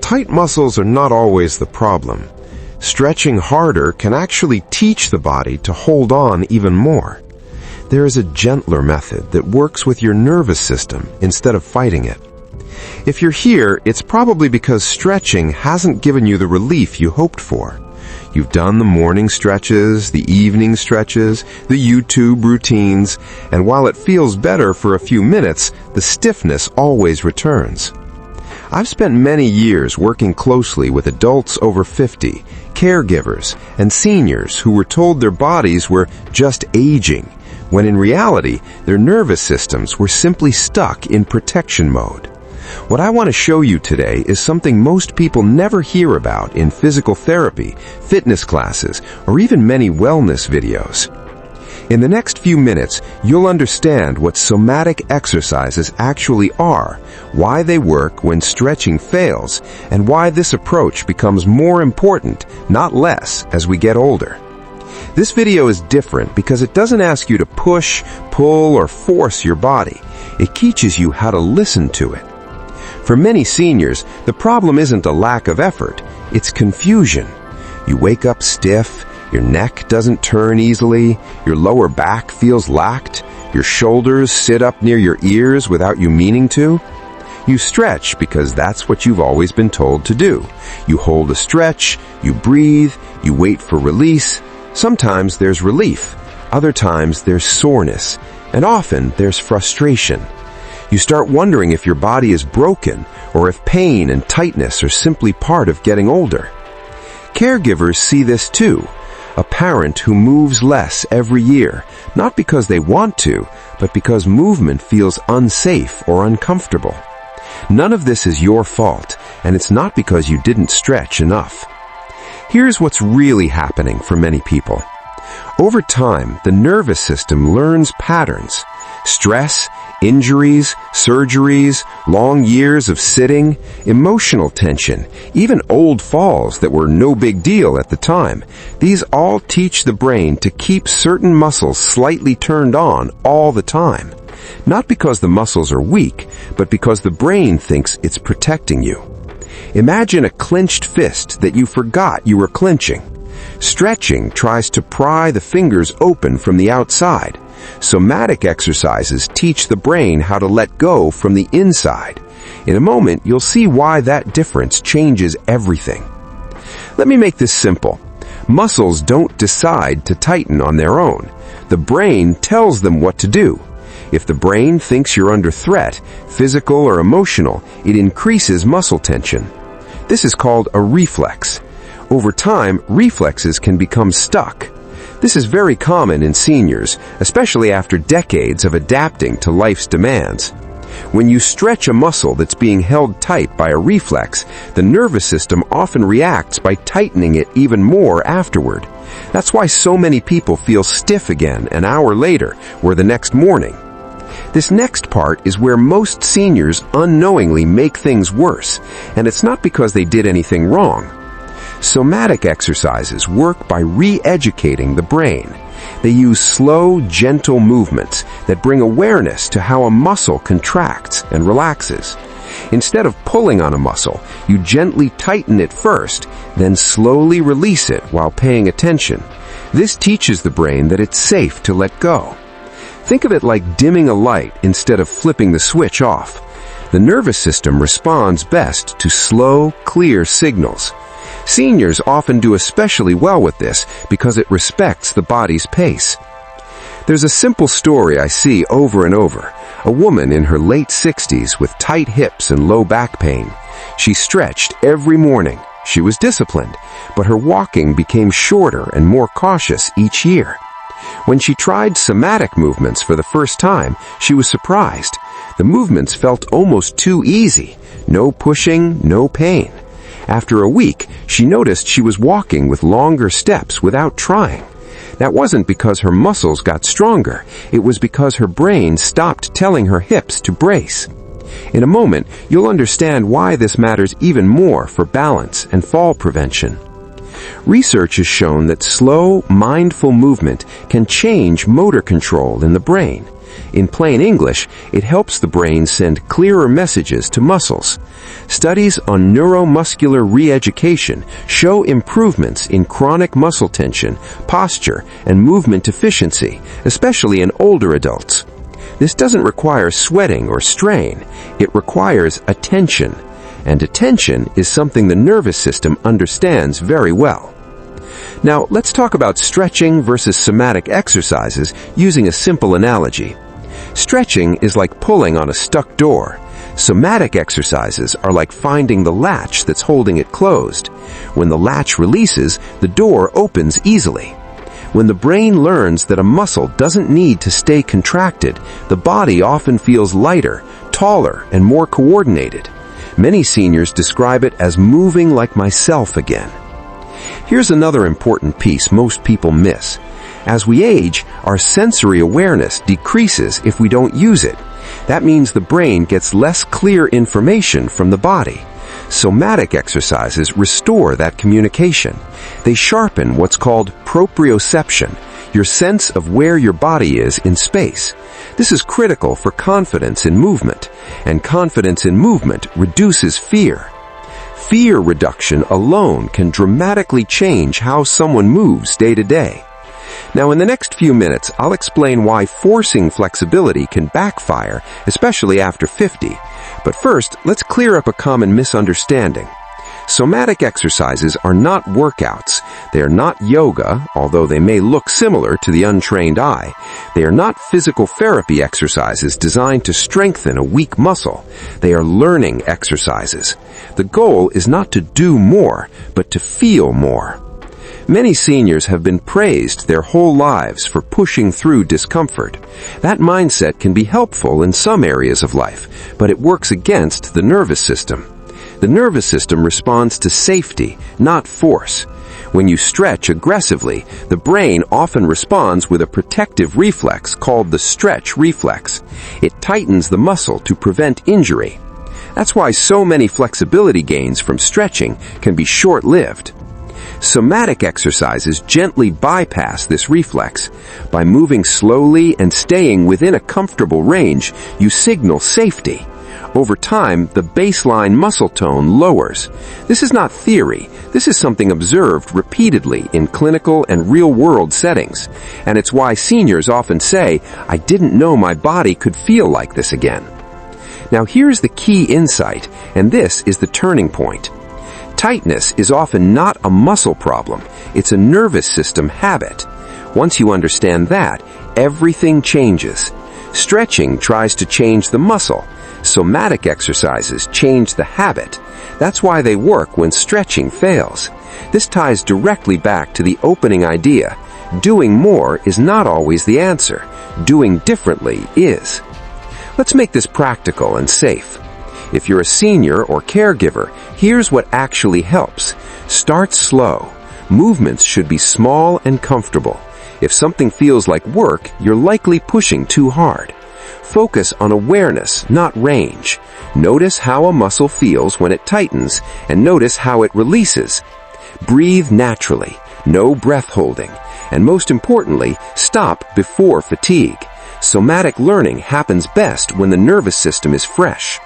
Tight muscles are not always the problem. Stretching harder can actually teach the body to hold on even more. There is a gentler method that works with your nervous system instead of fighting it. If you're here, it's probably because stretching hasn't given you the relief you hoped for. You've done the morning stretches, the evening stretches, the YouTube routines, and while it feels better for a few minutes, the stiffness always returns. I've spent many years working closely with adults over 50, caregivers, and seniors who were told their bodies were just aging, when in reality, their nervous systems were simply stuck in protection mode. What I want to show you today is something most people never hear about in physical therapy, fitness classes, or even many wellness videos. In the next few minutes, you'll understand what somatic exercises actually are, why they work when stretching fails, and why this approach becomes more important, not less, as we get older. This video is different because it doesn't ask you to push, pull, or force your body. It teaches you how to listen to it. For many seniors, the problem isn't a lack of effort, it's confusion. You wake up stiff, your neck doesn't turn easily, your lower back feels lacked, your shoulders sit up near your ears without you meaning to. You stretch because that's what you've always been told to do. You hold a stretch, you breathe, you wait for release. Sometimes there's relief, other times there's soreness, and often there's frustration. You start wondering if your body is broken or if pain and tightness are simply part of getting older. Caregivers see this too. A parent who moves less every year, not because they want to, but because movement feels unsafe or uncomfortable. None of this is your fault, and it's not because you didn't stretch enough. Here's what's really happening for many people. Over time, the nervous system learns patterns. Stress, injuries, surgeries, long years of sitting, emotional tension, even old falls that were no big deal at the time. These all teach the brain to keep certain muscles slightly turned on all the time. Not because the muscles are weak, but because the brain thinks it's protecting you. Imagine a clenched fist that you forgot you were clenching. Stretching tries to pry the fingers open from the outside. Somatic exercises teach the brain how to let go from the inside. In a moment, you'll see why that difference changes everything. Let me make this simple. Muscles don't decide to tighten on their own. The brain tells them what to do. If the brain thinks you're under threat, physical or emotional, it increases muscle tension. This is called a reflex. Over time, reflexes can become stuck. This is very common in seniors, especially after decades of adapting to life's demands. When you stretch a muscle that's being held tight by a reflex, the nervous system often reacts by tightening it even more afterward. That's why so many people feel stiff again an hour later or the next morning. This next part is where most seniors unknowingly make things worse, and it's not because they did anything wrong. Somatic exercises work by re-educating the brain. They use slow, gentle movements that bring awareness to how a muscle contracts and relaxes. Instead of pulling on a muscle, you gently tighten it first, then slowly release it while paying attention. This teaches the brain that it's safe to let go. Think of it like dimming a light instead of flipping the switch off. The nervous system responds best to slow, clear signals. Seniors often do especially well with this because it respects the body's pace. There's a simple story I see over and over. A woman in her late 60s with tight hips and low back pain. She stretched every morning. She was disciplined, but her walking became shorter and more cautious each year. When she tried somatic movements for the first time, she was surprised. The movements felt almost too easy. No pushing, no pain. After a week, she noticed she was walking with longer steps without trying. That wasn't because her muscles got stronger. It was because her brain stopped telling her hips to brace. In a moment, you'll understand why this matters even more for balance and fall prevention. Research has shown that slow, mindful movement can change motor control in the brain. In plain English, it helps the brain send clearer messages to muscles. Studies on neuromuscular re-education show improvements in chronic muscle tension, posture, and movement efficiency, especially in older adults. This doesn't require sweating or strain. It requires attention. And attention is something the nervous system understands very well. Now, let's talk about stretching versus somatic exercises using a simple analogy. Stretching is like pulling on a stuck door. Somatic exercises are like finding the latch that's holding it closed. When the latch releases, the door opens easily. When the brain learns that a muscle doesn't need to stay contracted, the body often feels lighter, taller, and more coordinated. Many seniors describe it as moving like myself again. Here's another important piece most people miss. As we age, our sensory awareness decreases if we don't use it. That means the brain gets less clear information from the body. Somatic exercises restore that communication. They sharpen what's called proprioception, your sense of where your body is in space. This is critical for confidence in movement, and confidence in movement reduces fear. Fear reduction alone can dramatically change how someone moves day to day. Now, in the next few minutes, I'll explain why forcing flexibility can backfire, especially after 50. But first, let's clear up a common misunderstanding. Somatic exercises are not workouts. They are not yoga, although they may look similar to the untrained eye. They are not physical therapy exercises designed to strengthen a weak muscle. They are learning exercises. The goal is not to do more, but to feel more. Many seniors have been praised their whole lives for pushing through discomfort. That mindset can be helpful in some areas of life, but it works against the nervous system. The nervous system responds to safety, not force. When you stretch aggressively, the brain often responds with a protective reflex called the stretch reflex. It tightens the muscle to prevent injury. That's why so many flexibility gains from stretching can be short-lived. Somatic exercises gently bypass this reflex. By moving slowly and staying within a comfortable range, you signal safety. Over time, the baseline muscle tone lowers. This is not theory. This is something observed repeatedly in clinical and real-world settings. And it's why seniors often say, "I didn't know my body could feel like this again." Now here's the key insight, and this is the turning point. Tightness is often not a muscle problem. It's a nervous system habit. Once you understand that, everything changes. Stretching tries to change the muscle. Somatic exercises change the habit. That's why they work when stretching fails. This ties directly back to the opening idea. Doing more is not always the answer. Doing differently is. Let's make this practical and safe. If you're a senior or caregiver, here's what actually helps. Start slow. Movements should be small and comfortable. If something feels like work, you're likely pushing too hard. Focus on awareness, not range. Notice how a muscle feels when it tightens, and notice how it releases. Breathe naturally, no breath holding, and most importantly, stop before fatigue. Somatic learning happens best when the nervous system is fresh.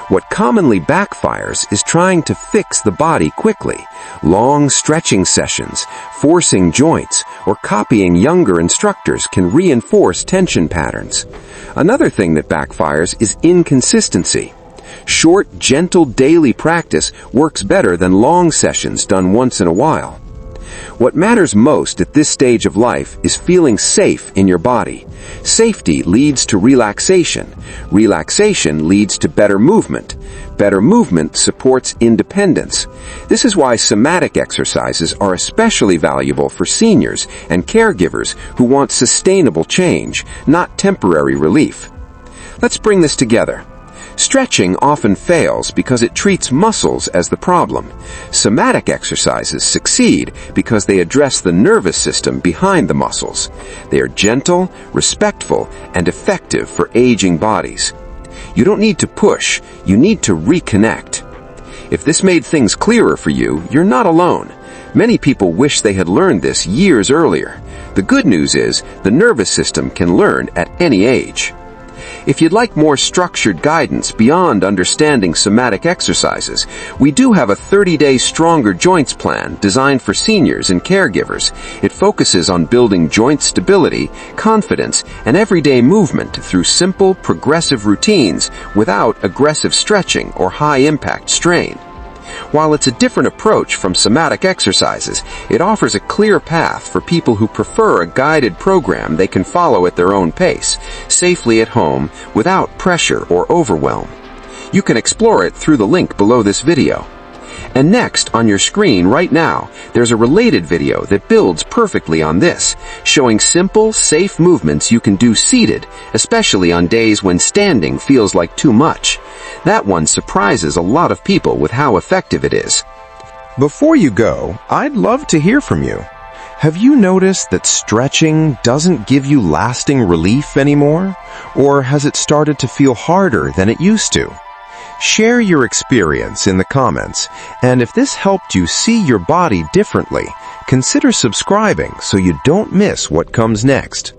What commonly backfires is trying to fix the body quickly. Long stretching sessions, forcing joints, or copying younger instructors can reinforce tension patterns. Another thing that backfires is inconsistency. Short, gentle daily practice works better than long sessions done once in a while. What matters most at this stage of life is feeling safe in your body. Safety leads to relaxation. Relaxation leads to better movement. Better movement supports independence. This is why somatic exercises are especially valuable for seniors and caregivers who want sustainable change, not temporary relief. Let's bring this together. Stretching often fails because it treats muscles as the problem. Somatic exercises succeed because they address the nervous system behind the muscles. They are gentle, respectful, and effective for aging bodies. You don't need to push, you need to reconnect. If this made things clearer for you, you're not alone. Many people wish they had learned this years earlier. The good news is the nervous system can learn at any age. If you'd like more structured guidance beyond understanding somatic exercises, we do have a 30-day Stronger Joints plan designed for seniors and caregivers. It focuses on building joint stability, confidence, and everyday movement through simple, progressive routines without aggressive stretching or high-impact strain. While it's a different approach from somatic exercises, it offers a clear path for people who prefer a guided program they can follow at their own pace, safely at home, without pressure or overwhelm. You can explore it through the link below this video. And next, on your screen right now, there's a related video that builds perfectly on this, showing simple, safe movements you can do seated, especially on days when standing feels like too much. That one surprises a lot of people with how effective it is. Before you go, I'd love to hear from you. Have you noticed that stretching doesn't give you lasting relief anymore? Or has it started to feel harder than it used to? Share your experience in the comments, and if this helped you see your body differently, consider subscribing so you don't miss what comes next.